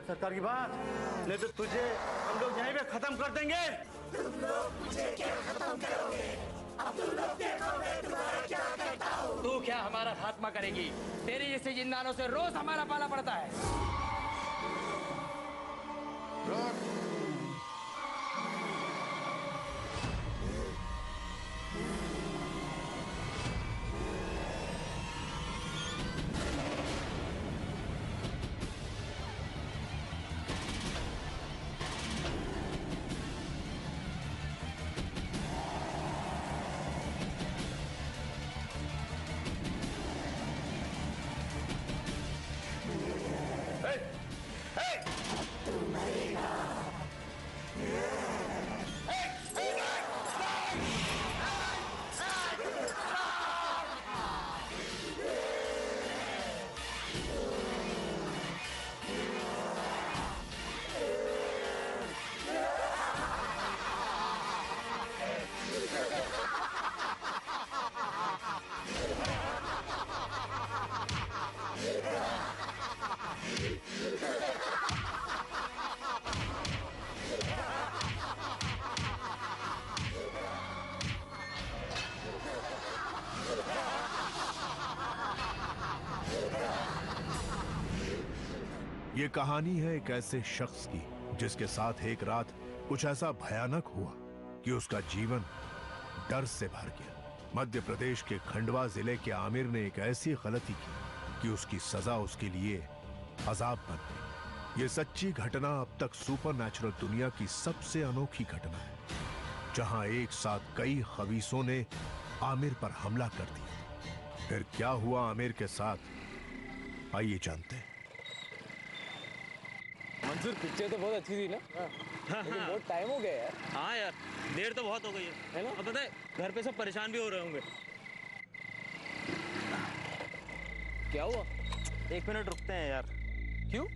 सरकार की बात, नहीं तो तुझे हम लोग यहीं पे खत्म कर देंगे। तुम लोग मुझे क्या खत्म करोगे? अब तुम लोग देखो मैं तुम्हारा क्या करता हूँ। तू क्या हमारा खात्मा करेगी? तेरी जैसे जिंदानों से रोज हमारा पाला पड़ता है। रोक। ये कहानी है एक ऐसे शख्स की जिसके साथ एक रात कुछ ऐसा भयानक हुआ कि उसका जीवन डर से भर गया। मध्य प्रदेश के खंडवा जिले के आमिर ने एक ऐसी गलती की कि उसकी सजा उसके लिए अजाब बन गई। ये सच्ची घटना अब तक सुपरनैचुरल दुनिया की सबसे अनोखी घटना है, जहां एक साथ कई खबीसों ने आमिर पर हमला कर दिया। फिर क्या हुआ आमिर के साथ, आइए जानते हैं। मंसूर, पिक्चर तो बहुत अच्छी थी ना? लेकिन बहुत टाइम हो गया यार। हाँ यार, देर तो बहुत हो गई है ना? अब पता है घर पे सब परेशान भी हो रहे होंगे। क्या हुआ? 1 मिनट रुकते हैं यार। क्यों?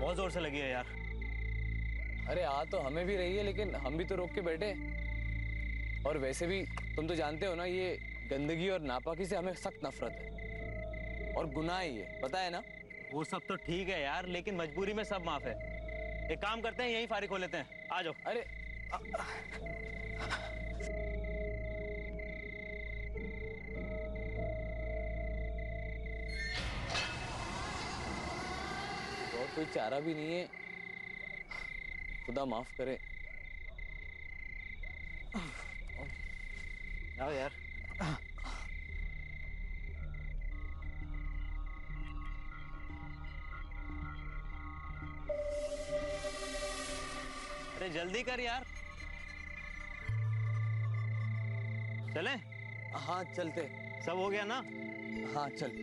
बहुत जोर से लगी है यार। अरे आ तो हमें भी रही है, लेकिन हम भी तो रोक के बैठे। और वैसे भी तुम तो जानते हो ना, ये गंदगी और नापाकी से हमें सख्त नफरत है और गुनाह है ये, पता है ना? वो सब तो ठीक है यार, लेकिन मजबूरी में सब माफ है। एक काम करते हैं, यहीं फारिग हो लेते हैं। आ जाओ। अरे और कोई चारा भी नहीं है, खुदा माफ करे। आओ यार। अरे जल्दी कर यार। चलें? हाँ चलते। सब हो गया ना? हाँ चल।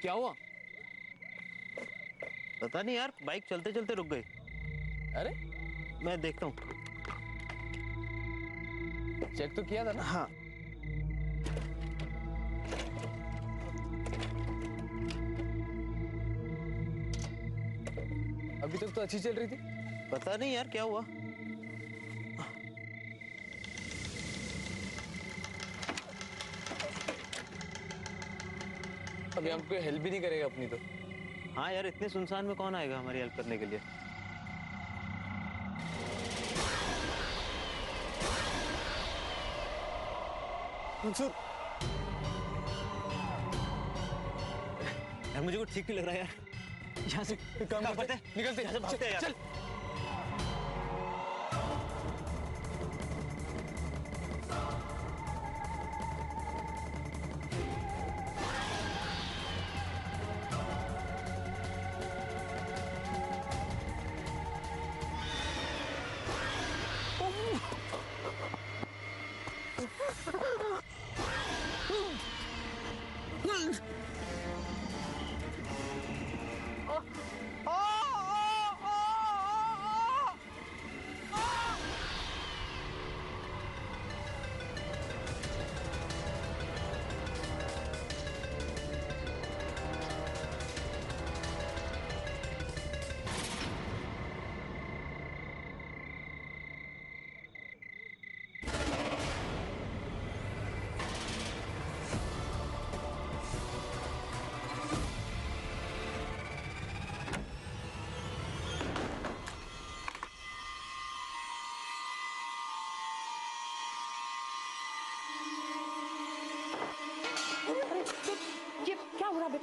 क्या हुआ? पता नहीं यार, बाइक चलते चलते रुक गई। अरे मैं देखता हूँ। चेक तो किया था ना? हाँ। अभी तक तो अच्छी चल रही थी। पता नहीं यार क्या हुआ। अभी हमको हेल्प भी नहीं करेगा अपनी तो। हाँ यार, इतने सुनसान में कौन आएगा हमारी हेल्प करने के लिए। मंसूर, यार मुझे कुछ ठीक नहीं लग रहा है यार। यहाँ से काम करते हैं, निकलते हैं, भागते हैं यार। चल।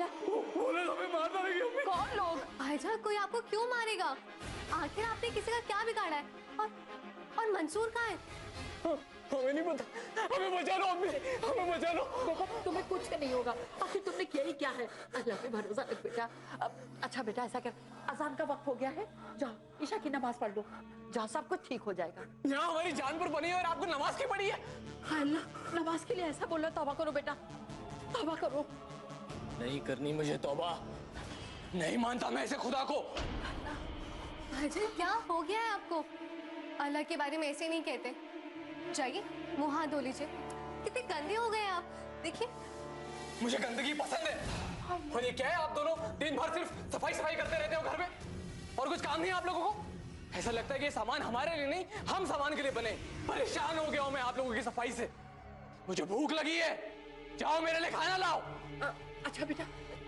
बेटा वो लोग हमें मार डालेंगे हमें। कौन लोग? भाईजान कोई आपको क्यों मारेगा? आखिर आपने किसी का क्या बिगाड़ा है? और मंसूर कहाँ है? हमें नहीं पता, हमें बचा लो, हमें बचा लो। बेटा तुम्हें कुछ नहीं होगा, आखिर तुमने किया ही क्या है? अल्लाह पे भरोसा रख बेटा। अच्छा बेटा ऐसा कर, अजान का वक्त हो गया है, जाओ ईशा की नमाज पढ़ लो, जाओ सब कुछ ठीक हो जाएगा। यहाँ हमारी जान पर बनी है और आपको नमाज की पड़ी है। हाँ अल्लाह नमाज के लिए ऐसा बोल रहा, तौबा करो बेटा, तौबा करो। नहीं करनी मुझे तौबा, नहीं मानता मैं ऐसे खुदा को। भाईजान क्या हो गया है आपको? अल्लाह के बारे में ऐसे नहीं कहते। जाइए मुंह हाथ धो लीजिए। कितने गंदे हो गए आप, देखिए। मुझे गंदगी पसंद है। और ये क्या है, आप दोनों दिन भर सिर्फ सफाई सफाई करते रहते हो घर में और कुछ काम नहीं आप लोगों को? ऐसा लगता है कि ये सामान हमारे लिए नहीं, हम सामान के लिए बने। परेशान हो गया हूं मैं आप लोगों की सफाई से। मुझे भूख लगी है, जाओ मेरे लिए खाना लाओ। अच्छा बेटा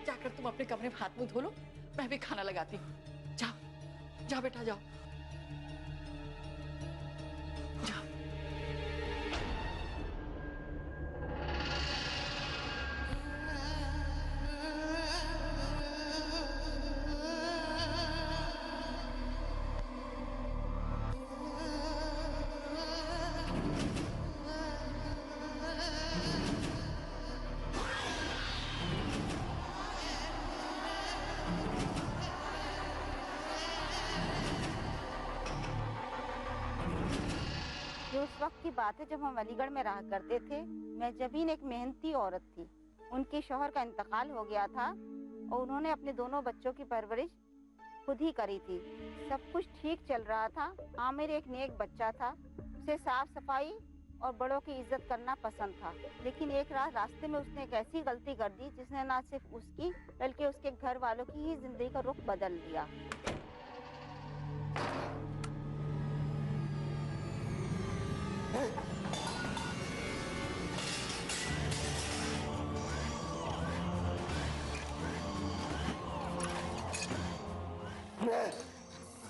जाकर तुम अपने कमरे में हाथ मुंह धो लो, मैं भी खाना लगाती हूँ। जाओ जाओ बेटा जाओ जाओ। ये उस वक्त की बात है जब हम अलीगढ़ में रहा करते थे। मैं जबीन एक मेहनती औरत थी। उनके शौहर का इंतकाल हो गया था और उन्होंने अपने दोनों बच्चों की परवरिश खुद ही करी थी। सब कुछ ठीक चल रहा था। आमिर एक नेक बच्चा था, उसे साफ सफाई और बड़ों की इज्जत करना पसंद था। लेकिन एक रात रास्ते में उसने एक ऐसी गलती कर दी जिसने न सिर्फ उसकी बल्कि उसके घर वालों की ही जिंदगी का रुख बदल दिया।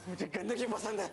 मुझे गंदगी पसंद है।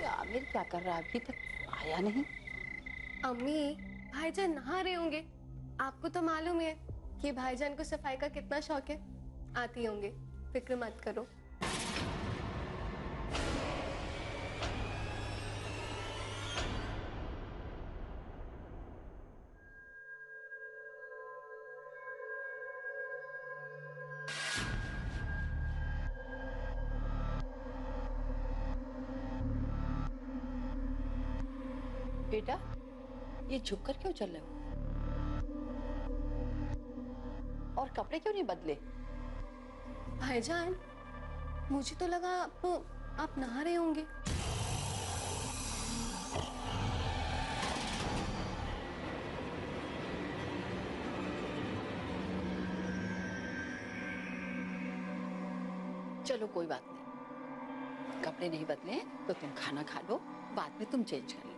आमिर क्या कर रहा है, अभी तक आया नहीं? अम्मी भाईजान नहा रहे होंगे। आपको तो मालूम है कि भाईजान को सफाई का कितना शौक है। आती होंगे, फिक्र मत करो। बेटा ये झुककर क्यों चल रहे हो और कपड़े क्यों नहीं बदले? भाईजान मुझे तो लगा आप नहा रहे होंगे। चलो कोई बात नहीं, कपड़े नहीं बदले तो तुम खाना खा लो, बाद में तुम चेंज कर लेना।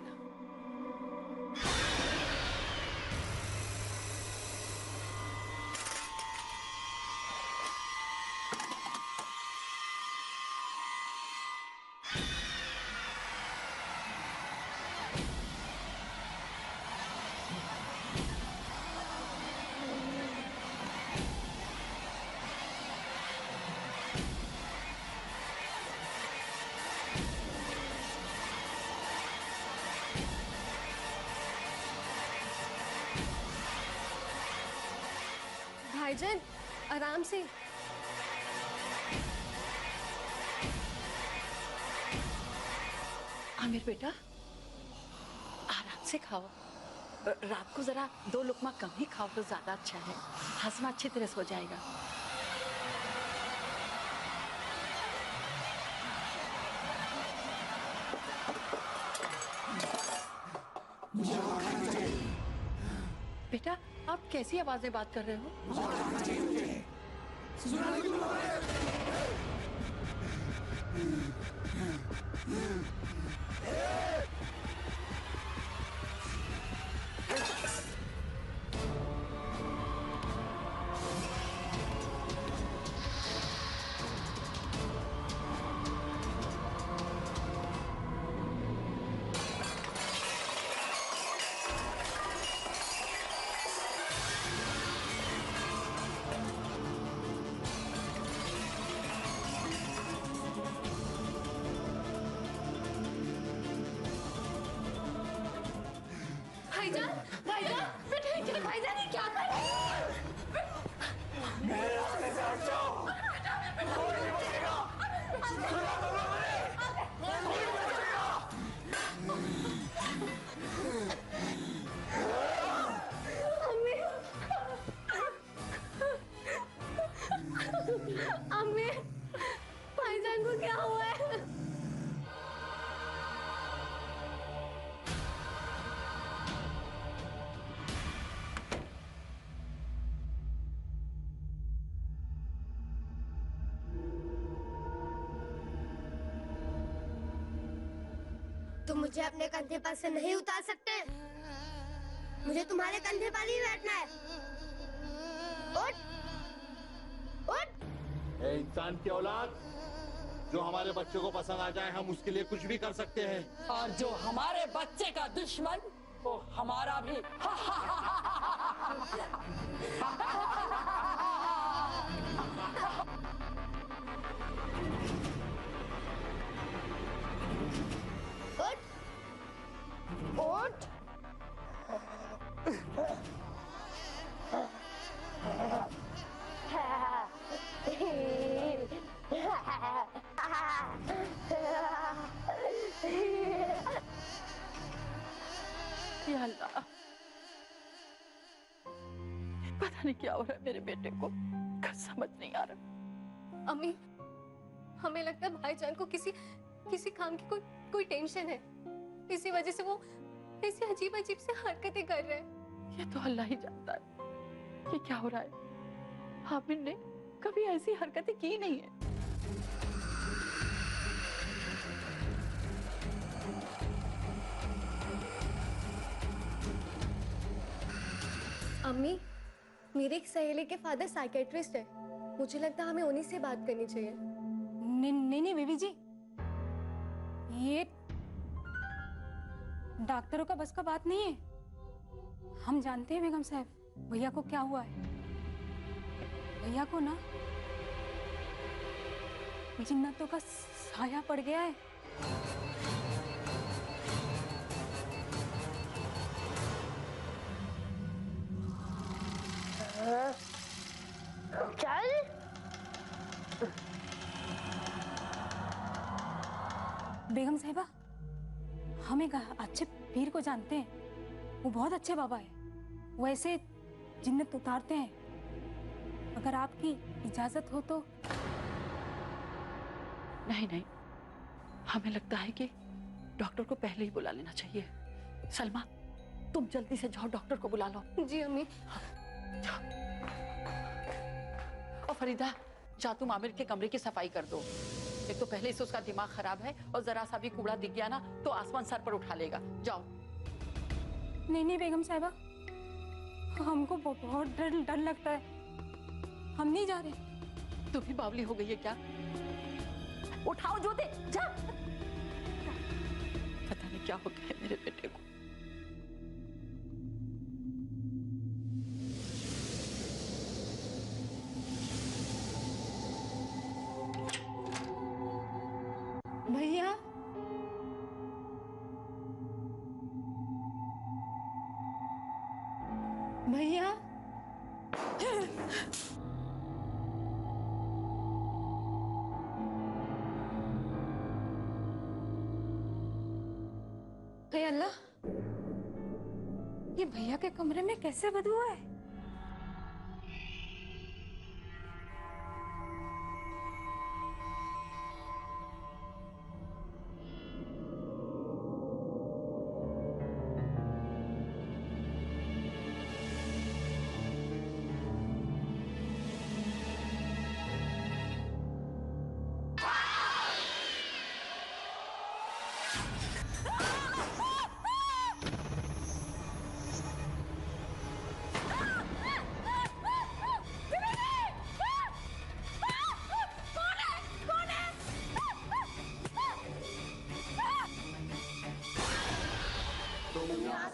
भाईजान आराम से। आमिर बेटा आराम से खाओ। रात को जरा 2 लुकमा कम ही खाओ तो ज्यादा अच्छा है। हजमा अच्छी तरह से हो जाएगा। बेटा आप कैसी आवाज में बात कर रहे हो? भाईजान भाईजान बेटा भाईजान ये क्या कर रहे हैं? अम्मी भाईजान को क्या हुआ है? तुम मुझे अपने कंधे पर से नहीं उतार सकते। मुझे तुम्हारे कंधे पर ही बैठना है। उठ उठ। ए इंसान की औलाद, जो हमारे बच्चे को पसंद आ जाए हम उसके लिए कुछ भी कर सकते हैं। और जो हमारे बच्चे का दुश्मन वो हमारा भी। उठ। या अल्लाह, पता नहीं क्या हो रहा है मेरे बेटे को, कुछ समझ नहीं आ रहा। अम्मी हमें लगता है भाईजान को किसी काम की कोई टेंशन है। इसी वजह से वो ऐसी अजीब अजीब से हरकतें कर रहे हैं। ये तो अल्लाह ही जानता है कि क्या हो रहा है। आमिर ने कभी ऐसी हरकतें की नहीं है। अम्मी मेरे एक सहेली के फादर साइकेट्रिस्ट है। मुझे लगता है हमें उन्हीं से बात करनी चाहिए। नहीं बेबी जी, ये डॉक्टरों का बस का बात नहीं है। हम जानते हैं बेगम साहब भैया को क्या हुआ है। भैया को ना जिन्नतों का साया पड़ गया है। चल। बेगम साहिबा, हम एक अच्छे पीर को जानते हैं। वो बहुत अच्छे बाबा है। वो ऐसे जिन्नत उतारते हैं। अगर आपकी इजाजत हो तो। नहीं, हमें लगता है कि डॉक्टर को पहले ही बुला लेना चाहिए। सलमा, तुम जल्दी से जाओ, डॉक्टर को बुला लो। जी अम्मी। और फरीदा, जा तुम आमिर के कमरे की सफाई कर दो। एक तो पहले से उसका दिमाग खराब है और जरा सा भी कूड़ा दिख गया ना तो आसमान सर पर उठा लेगा। जाओ। नहीं बेगम साहिबा, हमको बहुत डर लगता है। हम नहीं जा रहे। तू भी बावली हो गई है क्या? उठाओ जूते, जा। पता नहीं क्या हो गया है मेरे बेटे को। भैया, भैया, हे अल्लाह, ये भैया के कमरे में कैसे बदबू है?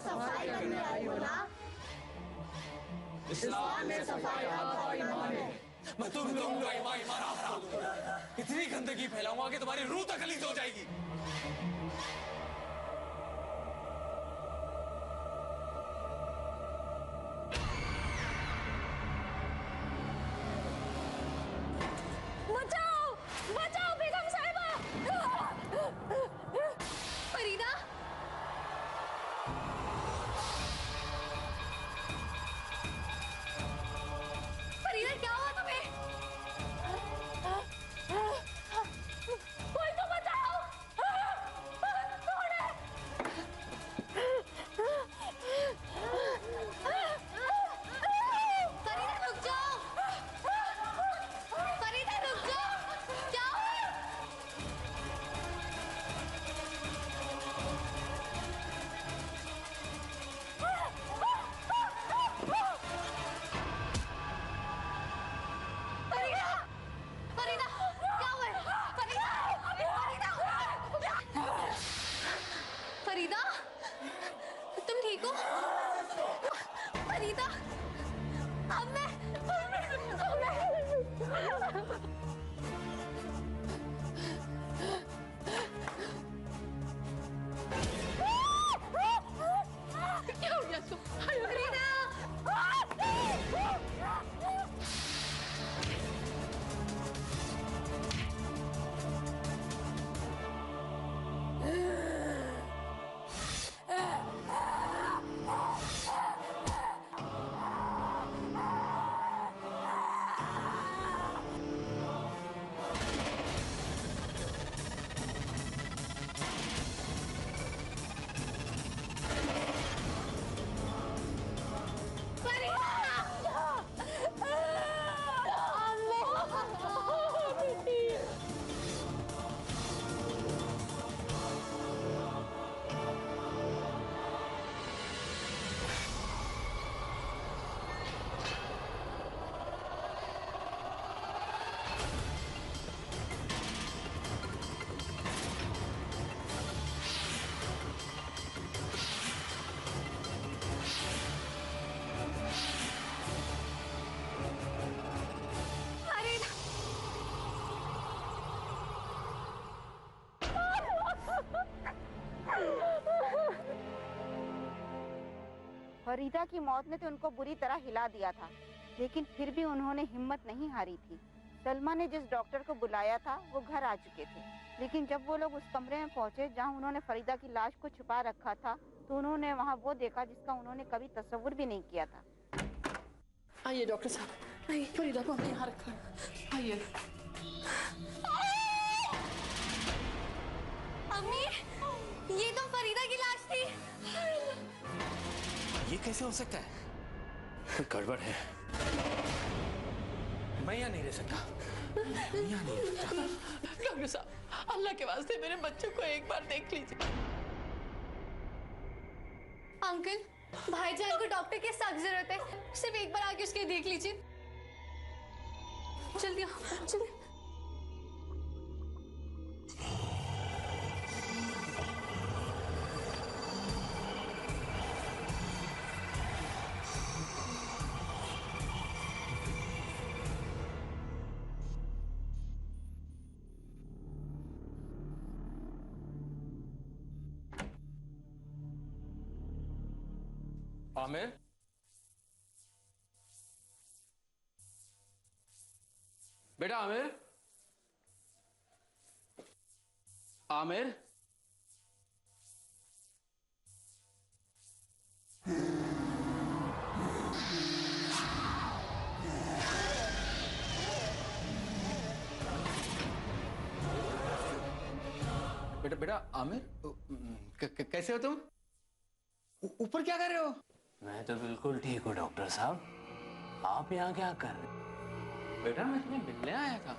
सफाई करने आई हो ना? इस्लाम में सफाई और ईमान है। मैं तुम दूंगा ईमान इतनी गंदगी फैलाऊंगा कि तुम्हारी रूह तक गलीज हो जाएगी। बचाओ, बचाओ बेगम साहिबा! फरीदा, फरीदा क्या हुआ तुम्हें? कोई तो बचाओ! कौन है? फरीदा रुक जाओ! फरीदा रुक जाओ! क्या हुआ? फरीदा! फरीदा! क्या हुआ? फरीदा! फरीदा! फरीदा! तुम ठीक हो? फरीदा! अब मैं क्या हो गया इसको? फरीदा! फरीदा की मौत ने तो उनको बुरी तरह हिला दिया था, लेकिन फिर भी उन्होंने हिम्मत नहीं हारी थी। सलमा ने जिस डॉक्टर को बुलाया था वो घर आ चुके थे, लेकिन जब वो लोग उस कमरे में पहुंचे जहां उन्होंने फरीदा की लाश को छुपा रखा था, तो उन्होंने वहां वो देखा जिसका उन्होंने कभी तस्वुर भी नहीं किया था। आइए डॉक्टर साहब, आइए, फरीदा को हमने यहाँ रखा है। आइए। अम्मी, ये तो फरीदा की लाश थी। ये कैसे हो सकता है? कोई गड़बड़ है। मैं यहाँ नहीं रह सकता। यहाँ नहीं रह सकता। डॉक्टर साहब, अल्लाह के वास्ते मेरे बच्चों को एक बार देख लीजिए। अंकल, भाईजान को डॉक्टर की सख्त जरूरत है, सिर्फ एक बार आके उसके देख लीजिए। जल्दी आओ, जल्दी। आमिर, बेटा आमिर, आमिर, बेटा बेटा आमिर, कैसे हो तुम? ऊपर क्या कर रहे हो? मैं तो बिल्कुल ठीक हूँ डॉक्टर साहब। आप यहाँ क्या कर रहे हैं? बेटा मैं तुम्हें मिलने आया था।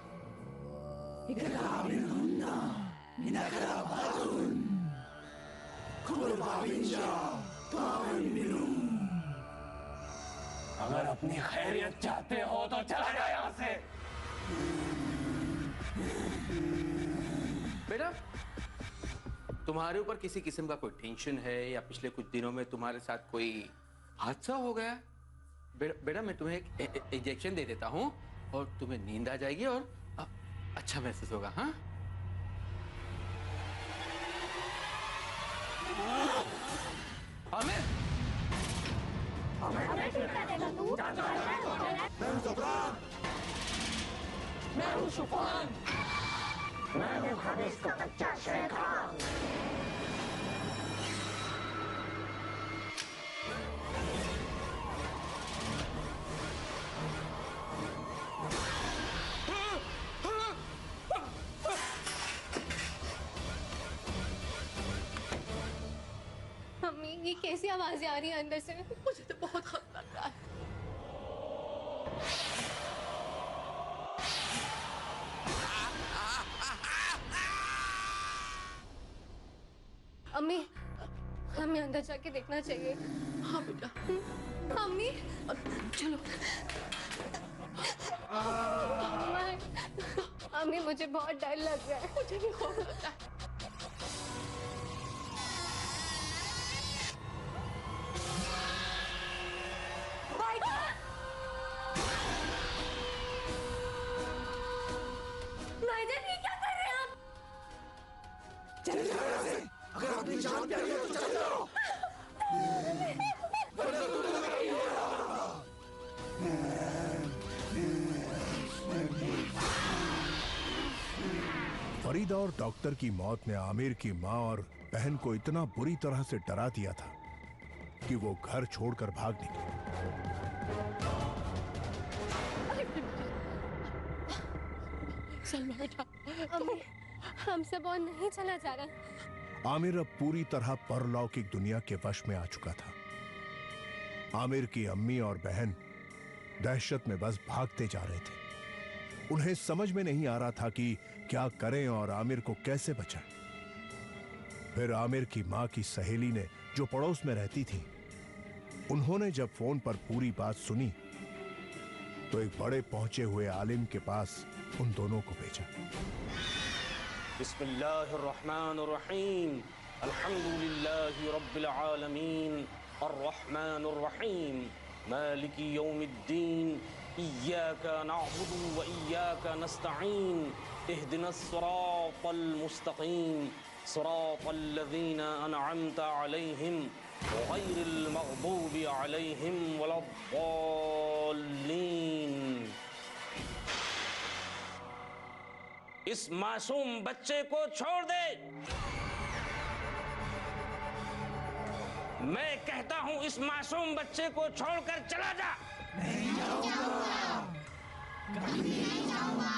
अगर अपनी खैरियत चाहते हो तो चला जाओ यहाँ से। बेटा तुम्हारे ऊपर किसी किस्म का कोई टेंशन है या पिछले कुछ दिनों में तुम्हारे साथ कोई हादसा हो गया? बेटा मैं तुम्हें एक इंजेक्शन दे देता हूँ और तुम्हें नींद आ जाएगी और अच्छा महसूस होगा। हाँ आमिर, मैं हूँ सुफान, मैं हूँ खबीस का बच्चा शेखान। मम्मी ये कैसी आवाजें आ रही है अंदर से? मुझे तो बहुत खौफ लग रहा है। अम्मी हमें अंदर जाके देखना चाहिए। हाँ बेटा। अम्मी चलो। अम्मी मुझे बहुत डर लग रहा है। मुझे भी खौफ लग रहा है। भाईजान ये क्या कर रहे हैं आप? चले जाओ यहाँ से। अगर अपनी जान प्यारी है तो चले जाओ। फरीदा और डॉक्टर की मौत ने आमिर की माँ और बहन को इतना बुरी तरह से डरा दिया था कि वो घर छोड़कर भाग निकले। सलमा बेटा। अम्मी हमसे बहुत नहीं चला जा रहा। आमिर अब पूरी तरह परलौकिक दुनिया के वश में आ चुका था। आमिर की अम्मी और बहन दहशत में बस भागते जा रहे थे। उन्हें समझ में नहीं आ रहा था कि क्या करें और आमिर को कैसे बचाएं। फिर आमिर की मां की सहेली ने, जो पड़ोस में रहती थी, उन्होंने जब फोन पर पूरी बात सुनी तो एक बड़े पहुंचे हुए आलिम के पास उन दोनों को भेजा। बिस्मिल्लाहिर्रहमानिर्रहीम, अल्हम्दुलिल्लाहि रब्बिल आलमीन, अर्रहमानिर्रहीम, मालिकी यौमिद्दीन, इय्याका नअबुदु व इय्याका नस्तईन, इहदिनस सिरातल मुस्तकीम, सिरातल लज़ीना अनअमता अलैहिम गैरिल मग़दूबि अलैहिम वलद्दाल्लीन। इस मासूम बच्चे को छोड़ दे। मैं कहता हूं इस मासूम बच्चे को छोड़कर चला जा। नहीं जाऊंगा, कभी नहीं जाऊंगा।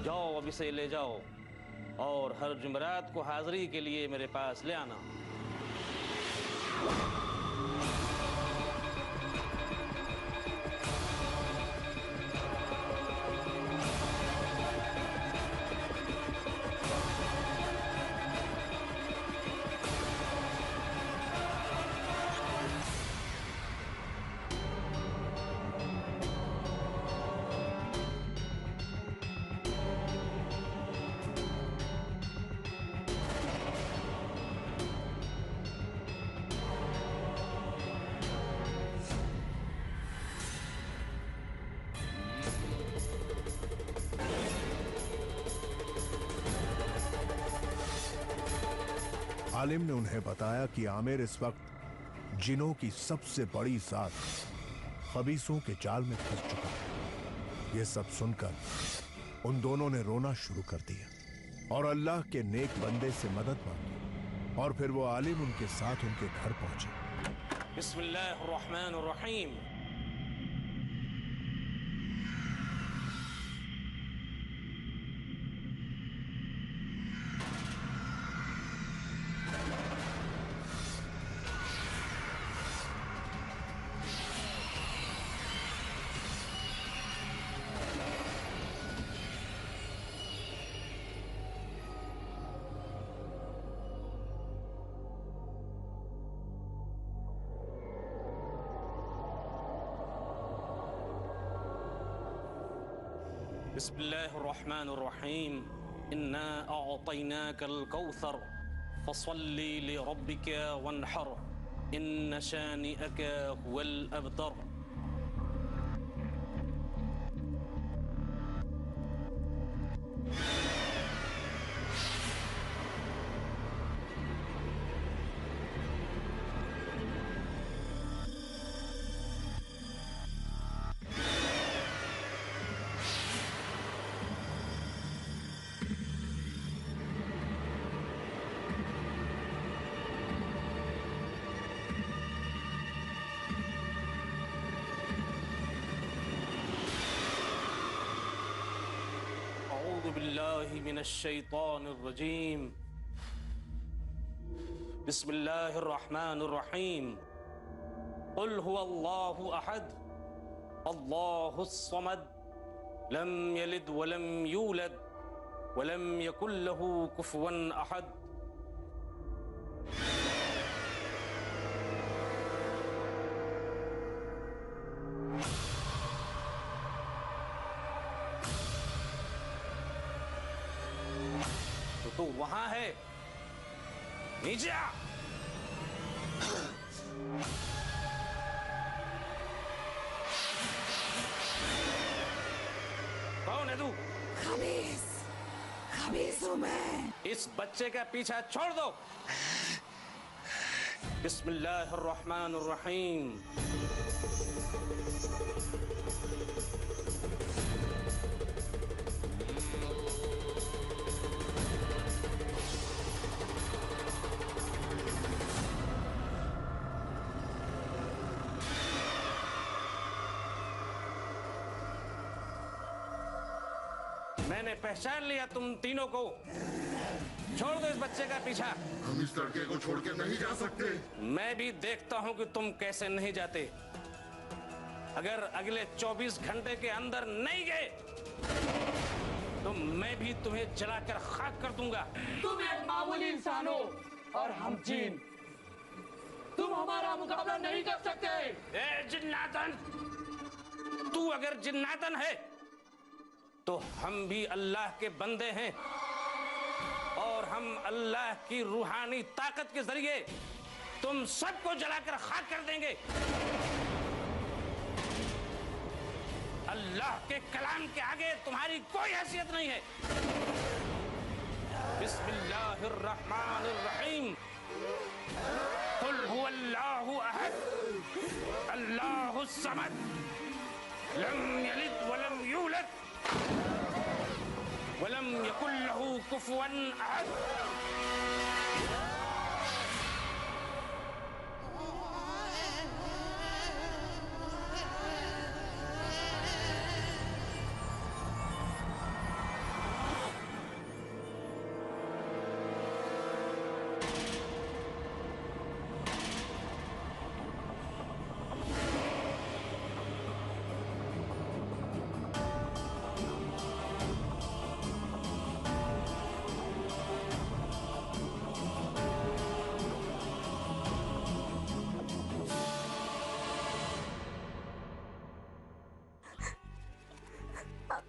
जाओ अब इसे ले जाओ और हर जुमरात को हाजिरी के लिए मेरे पास ले आना। आलिम ने उन्हें बताया कि आमिर इस वक्त जिनों की सबसे बड़ी जात खबीसों के जाल में फंस चुका है। ये सब सुनकर उन दोनों ने रोना शुरू कर दिया और अल्लाह के नेक बंदे से मदद मांगी और फिर वो आलिम उनके साथ उनके घर पहुंचे। बिस्मिल्लाहिर्रहमानिर्रहीम। बिस्मिल्लाहिर्रहमानिर्रहीम। इन्ना अअतैनाकल कौसर फसल्ली लिरब्बिक वन्हर इन्न शानिअक हुवल अबतर। बिल्लाहि मिनश शैतानिर रजीम। बिस्मिल्लाहिर्रहमानिर्रहीम। कुल हुवल्लाहु अहद अल्लाहुस समद लम यलिद वलम यूलद वलम यकुल लहू कुफुवन अहद। तो वहां है, नीचे आ। कौन है तू? खबीस, खबीस हूं मैं। इस बच्चे का पीछा छोड़ दो। बिस्मिल्लाहिर्रहमानिर्रहीम। मैंने पहचान लिया तुम तीनों को। छोड़ दो इस बच्चे का पीछा। हम इस लड़के को छोड़ के नहीं जा सकते। मैं भी देखता हूं कि तुम कैसे नहीं जाते। अगर अगले 24 घंटे के अंदर नहीं गए तो मैं भी तुम्हें जलाकर खाक कर दूंगा। तुम एक मामूली इंसान हो और हम जीन। तुम हमारा मुकाबला नहीं कर सकते। ए जिन्नातन, तू अगर जिन्नातन है तो हम भी अल्लाह के बंदे हैं और हम अल्लाह की रूहानी ताकत के जरिए तुम सबको जलाकर खाक कर देंगे। अल्लाह के कलाम के आगे तुम्हारी कोई हैसियत नहीं है। बिस्मिल्लाहिर्रहमानिर्रहीम। कुल हुवल्लाहु अहद अल्लाहुस समद लम यलिद वलम यूलद वलम यकुल लहू कुफुवन अहद।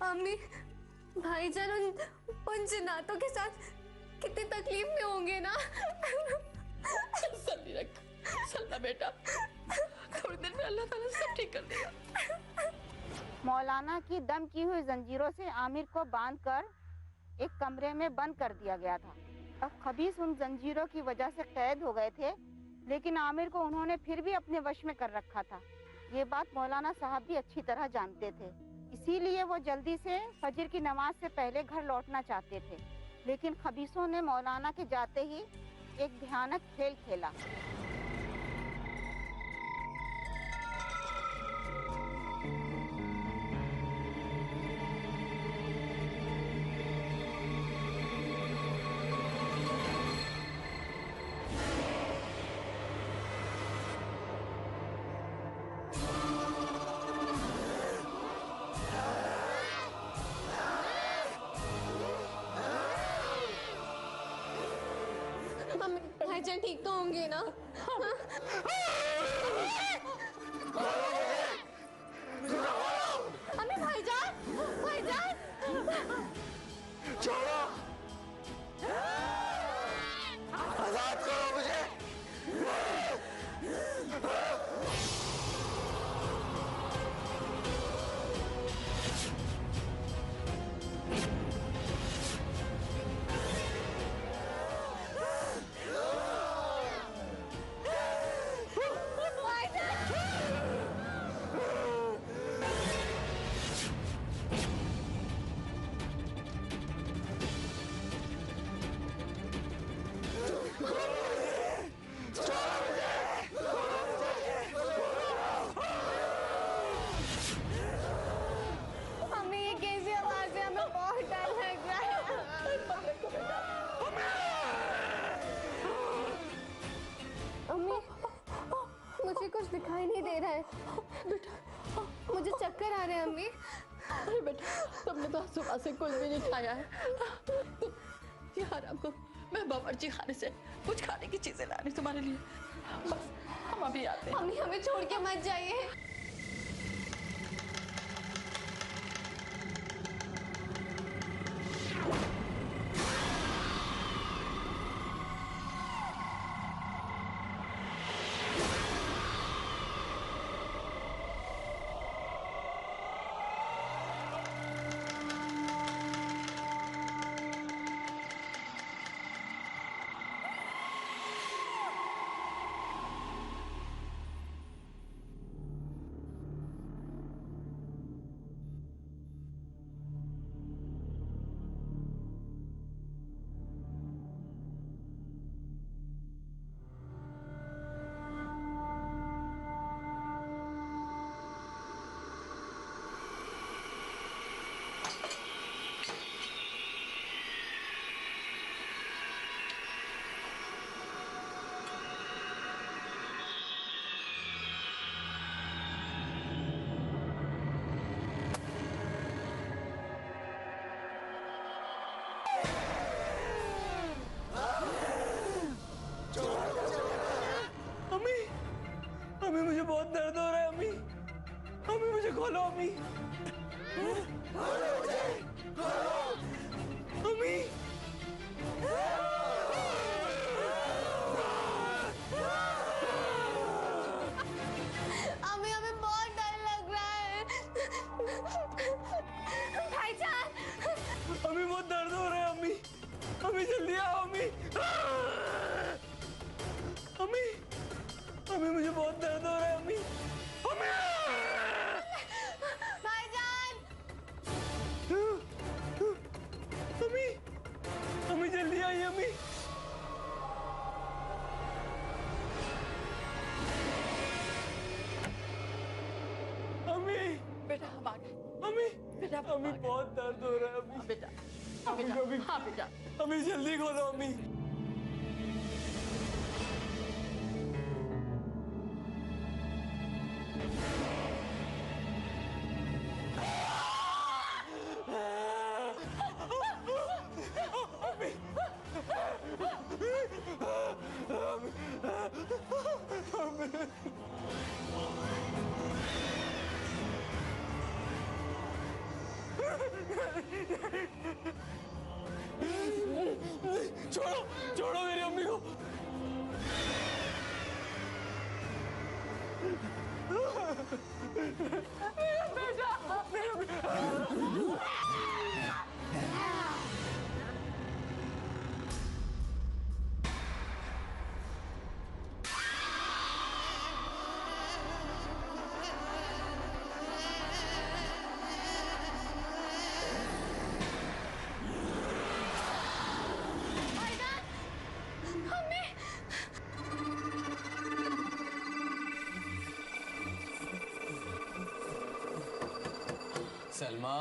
अम्मी, भाईजान उन जिन्नातों के साथ कितनी तकलीफ में होंगे ना। जल्दी रख, चलना बेटा, थोड़ी देर में अल्लाह ताला सब ठीक कर देगा। मौलाना की दम की हुई जंजीरों से आमिर को बांधकर एक कमरे में बंद कर दिया गया था। अब खबीस उन जंजीरों की वजह से कैद हो गए थे, लेकिन आमिर को उन्होंने फिर भी अपने वश में कर रखा था। ये बात मौलाना साहब भी अच्छी तरह जानते थे, इसीलिए वो जल्दी से फजर की नमाज से पहले घर लौटना चाहते थे। लेकिन खबीसों ने मौलाना के जाते ही एक भयानक खेल खेला। भाईजान ठीक तो होंगे ना? अम्मी भाईजान, भाईजान छोड़ो, आजाद करो मुझे। मुझे कुछ दिखाई नहीं दे रहा है बेटा, मुझे चक्कर आ रहे हैं अम्मी। अरे बेटा, तुमने तो सुबह से कुछ भी नहीं खाया है। यार आपको मैं बावर्ची खाने से कुछ खाने की चीजें ला रही तुम्हारे लिए। बस हम अभी आते हैं। अम्मी हमें छोड़ के मत जाइए। अम्मी मुझे बहुत दर्द हो रहा है अम्मी, अम्मी मुझे खोलो अम्मी, अम्मी। अम्मी हमें बहुत डर लग रहा है। भाईजान, अम्मी बहुत दर्द हो रहा है अम्मी, अम्मी जल्दी आओ अम्मी, अम्मी, अम्मी मुझे बहुत दर्द हो रहा है अम्मी, अम्मी। भाईजान, अम्मी, अम्मी जल्दी आइए अम्मी। अम्मी, बेटा हम आ गए। अम्मी, बेटा अम्मी बहुत दर्द हो रहा है अम्मी। बेटा, बेटा, हाँ बेटा, अम्मी जल्दी खोलो अम्मी। छोड़ो, छोड़ो मेरी अम्मी को। सलमा,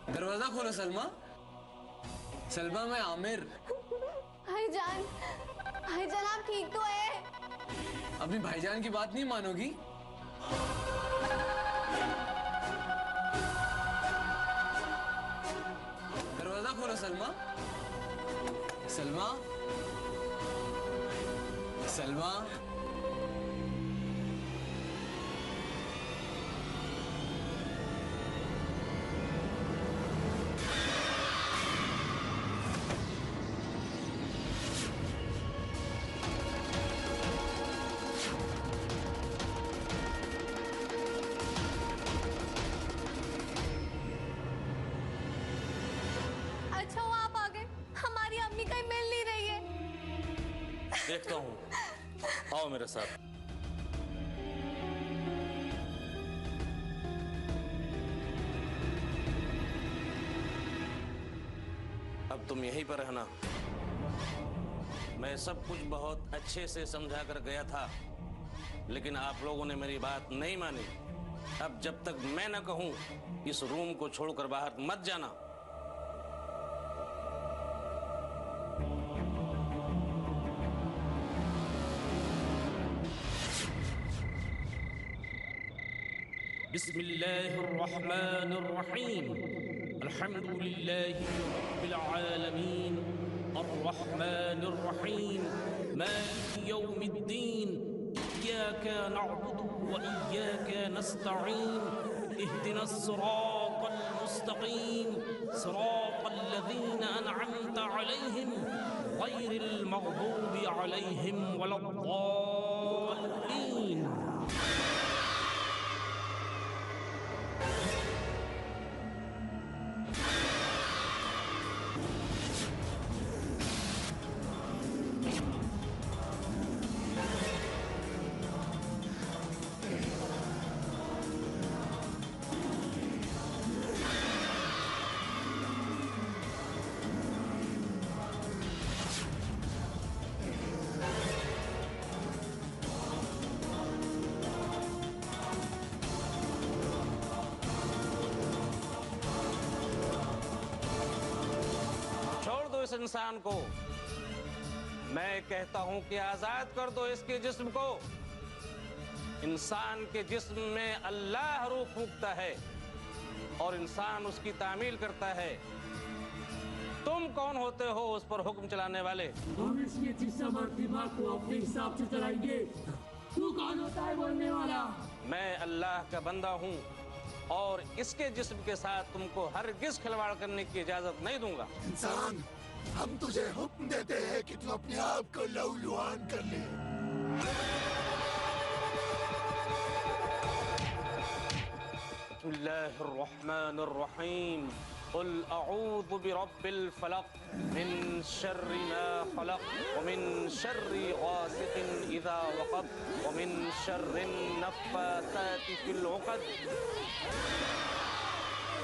दरवाजा खोलो सलमा। सलमा, मैं आमिर। भाईजान, भाईजान आप ठीक तो है? अपनी भाईजान की बात नहीं मानोगी? दरवाजा खोलो सलमा। सलमा, सलमा। अच्छा हुआ आप आ गए, हमारी अम्मी कहीं मिल नहीं रही है। देखता हूँ, आओ मेरे साथ। अब तुम यहीं पर रहना। मैं सब कुछ बहुत अच्छे से समझा कर गया था, लेकिन आप लोगों ने मेरी बात नहीं मानी। अब जब तक मैं न कहूं, इस रूम को छोड़कर बाहर मत जाना। बिस्मिल्लाहिर्रहमानिर्रहीम। अल्हम्दुलिल्लाहि रब्बिल आलमीन। अर्रहमानिर्रहीम। मालिकि यौमिद्दीन। इय्याका नअबुदु व इय्याका नस्तईन। इहदिनस सिरातल मुस्तकीम। सिरातल लज़ीना अनअमता अलैहिम गैरिल मग़दूबि अलैहिम वलद्दाल्लीन। इस इंसान को। मैं कहता हूं कि आजाद कर दो इसके जिस्म को। इंसान के जिस्म में अल्लाह रूह फूंकता है और इंसान उसकी तामील करता है। तुम कौन होते हो उस पर हुक्म चलाने वाले? हम इसके जिस्म और दिमाग को अपने हिसाब से चलाएंगे। तू कौन होता है बोलने वाला? मैं अल्लाह का बंदा हूं और इसके जिस्म के साथ तुमको हरगिज खिलवाड़ करने की इजाजत नहीं दूंगा। इंसान, हम तुझे हुक्म देते हैं कि तू अपने आप को लहूलुहान कर ले। बिस्मिल्लाहिर्रहमानिर्रहीम। कुल अऊज़ु बिरब्बिल फलक मिन शर्रि मा खलक व मिन शर्रि गासिकिन इज़ा वक़ब व मिन शर्रिन नफ़्फ़ासाति फ़िल उक़द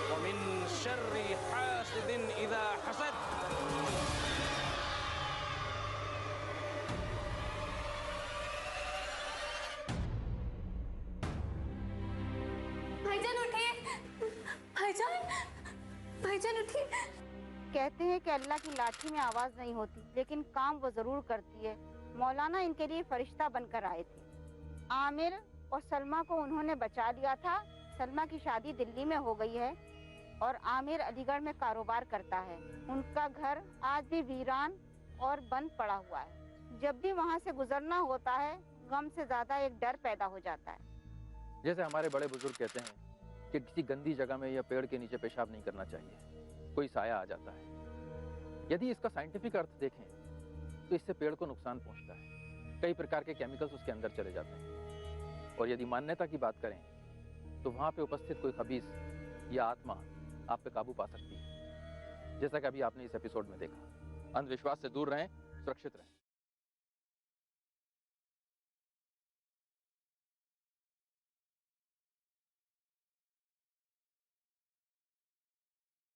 व मिन शर्रि हासिदिन इज़ा हसद। भाईजान उठिए, भाईजान, भाईजान उठिए। कहते हैं कि अल्लाह की लाठी में आवाज नहीं होती, लेकिन काम वो जरूर करती है। मौलाना इनके लिए फरिश्ता बनकर आए थे। आमिर और सलमा को उन्होंने बचा लिया था। सलमा की शादी दिल्ली में हो गई है और आमिर अलीगढ़ में कारोबार करता है। उनका घर आज भी वीरान और बंद पड़ा हुआ है। जब भी वहाँ से गुजरना होता है, गम से ज्यादा एक डर पैदा हो जाता है। जैसे हमारे बड़े बुजुर्ग कहते हैं कि किसी गंदी जगह में या पेड़ के नीचे पेशाब नहीं करना चाहिए, कोई साया आ जाता है। यदि इसका साइंटिफिक अर्थ देखें तो इससे पेड़ को नुकसान पहुंचता है। कई प्रकार के केमिकल्स उसके अंदर चले जाते हैं। और यदि मान्यता की बात करें तो वहां पे उपस्थित कोई खबीस या आत्मा आप पे काबू पा सकती है, जैसा कि अभी आपने इस एपिसोड में देखा। अंधविश्वास से दूर रहें, सुरक्षित रहें।